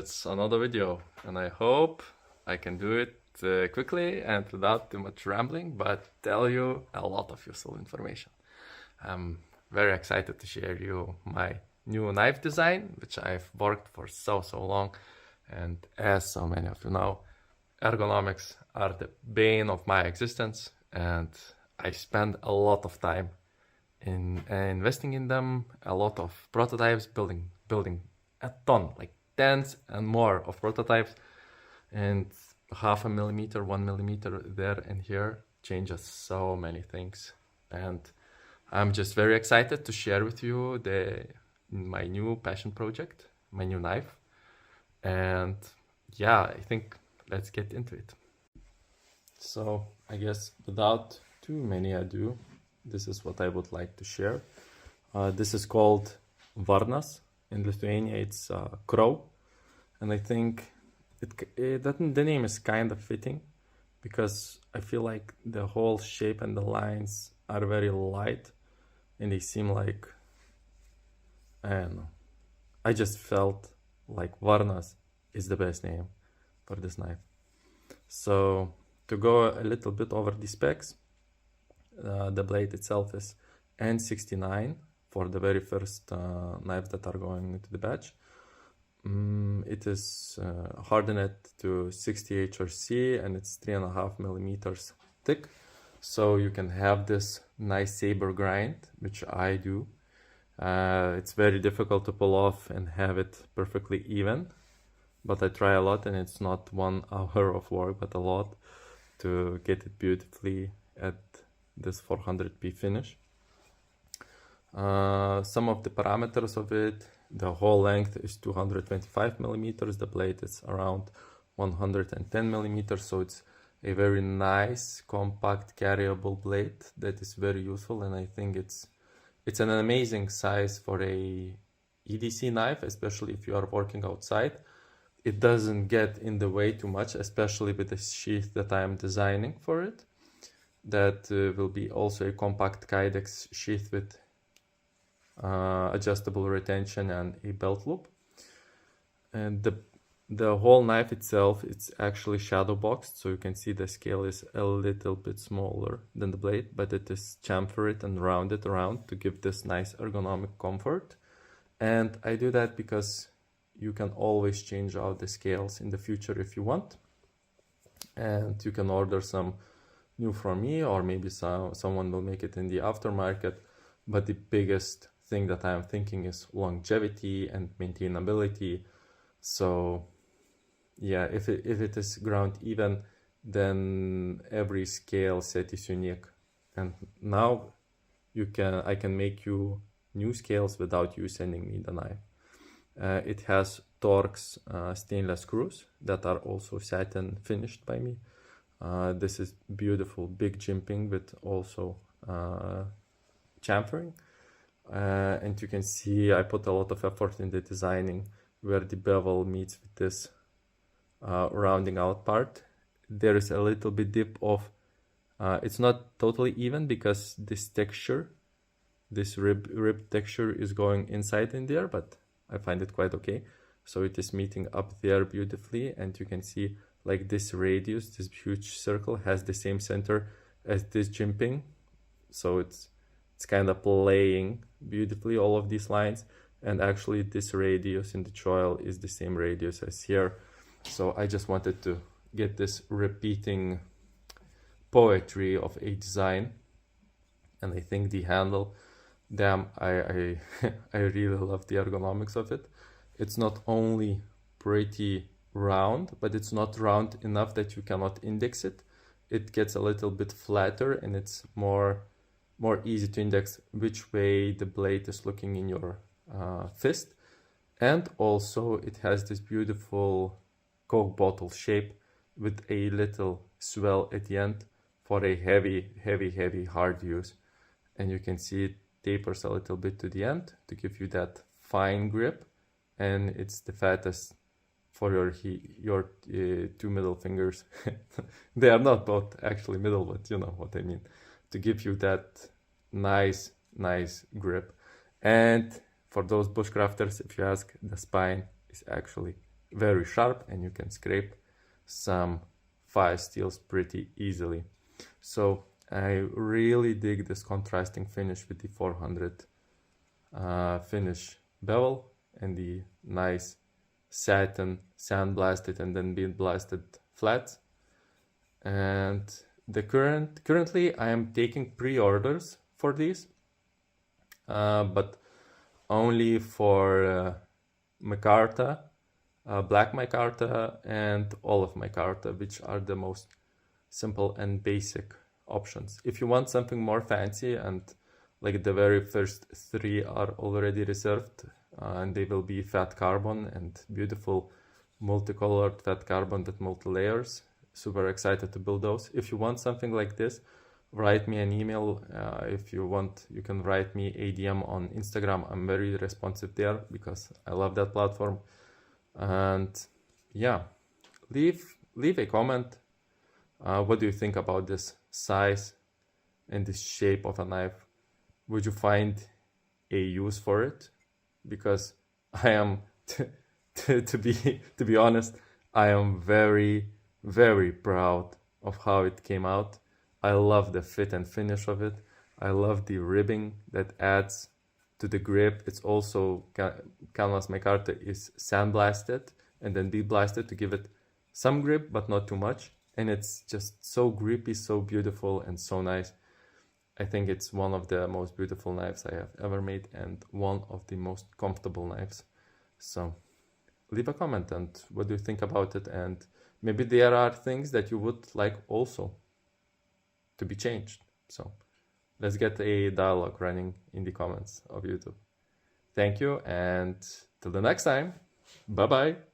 it's another video, and I hope I can do it quickly and without too much rambling, but tell you a lot of useful information. I'm very excited to share you my new knife design, which I've worked for so long, and as so many of you know, ergonomics are the bane of my existence, and I spend a lot of time in investing in them, a lot of prototypes, building a ton, like tens and more of prototypes, and 0.5 millimeter, 1 millimeter there and here changes so many things. And I'm just very excited to share with you my new passion project, my new knife. And yeah, I think let's get into it. So I guess without too many ado, this is what I would like to share. This is called Varnas. In Lithuania, it's crow. And I think the name is kind of fitting because I feel like the whole shape and the lines are very light and they seem like, I don't know. I just felt like Varnas is the best name for this knife. So to go a little bit over the specs, the blade itself is N69 for the very first knives that are going into the batch. It is hardened to 60 HRC and it's 3.5 millimeters thick. So you can have this nice saber grind, which I do. It's very difficult to pull off and have it perfectly even, but I try a lot, and it's not 1 hour of work, but a lot to get it beautifully at this 400p finish. Some of the parameters of it: the whole length is 225 millimeters, the blade is around 110 millimeters, so it's a very nice, compact, carryable blade that is very useful, and I think it's an amazing size for a EDC knife, especially if you are working outside. It doesn't get in the way too much, especially with the sheath that I am designing for it. That will be also a compact Kydex sheath with adjustable retention and a belt loop. And the whole knife itself, it's actually shadow boxed, so you can see the scale is a little bit smaller than the blade, but it is chamfered and rounded around to give this nice ergonomic comfort. And I do that because you can always change out the scales in the future if you want, and you can order some new from me, or maybe someone will make it in the aftermarket. But the biggest thing that I'm thinking is longevity and maintainability. So yeah, if it is ground even, then every scale set is unique, and now I can make you new scales without you sending me the knife. It has Torx stainless screws that are also satin finished by me. This is beautiful big jimping with also chamfering, and you can see I put a lot of effort in the designing where the bevel meets with this rounding out part. There is a little bit dip of it's not totally even because this texture, this rib texture is going inside in there, but I find it quite okay. So it is meeting up there beautifully, and you can see like this radius, this huge circle has the same center as this jimping. So it's kind of playing beautifully all of these lines, and actually this radius in the choil is the same radius as here. So I just wanted to get this repeating poetry of a design. And I think the handle, damn, I really love the ergonomics of it. It's not only pretty round, but it's not round enough that you cannot index it. It gets a little bit flatter, and it's more easy to index which way the blade is looking in your fist. And also it has this beautiful Coke bottle shape with a little swell at the end for a heavy hard use. And you can see it tapers a little bit to the end to give you that fine grip, and it's the fattest for your two middle fingers. They are not both actually middle, but you know what I mean, to give you that nice grip. And for those bushcrafters, if you ask, the spine is actually very sharp, and you can scrape some fire steels pretty easily. So I really dig this contrasting finish with the 400 finish bevel and the nice satin sandblasted and then bead blasted flats. And currently I am taking pre-orders for these, but only for micarta, black micarta, and olive micarta, which are the most simple and basic options. If you want something more fancy, and like the very first 3 are already reserved, and they will be fat carbon and beautiful multicolored fat carbon with multi layers. Super excited to build those. If you want something like this, write me an email. If you want, you can write me a DM on Instagram. I'm very responsive there because I love that platform. And yeah, leave a comment. What do you think about this size and this shape of a knife? Would you find a use for it? Because I am, to be honest, I am very, very proud of how it came out. I love the fit and finish of it. I love the ribbing that adds to the grip. It's also, canvas micarta is sandblasted and then bead blasted to give it some grip, but not too much. And it's just so grippy, so beautiful, and so nice. I think it's one of the most beautiful knives I have ever made and one of the most comfortable knives. So leave a comment and what do you think about it, and maybe there are things that you would like also to be changed. So let's get a dialogue running in the comments of YouTube. Thank you, and till the next time, bye bye.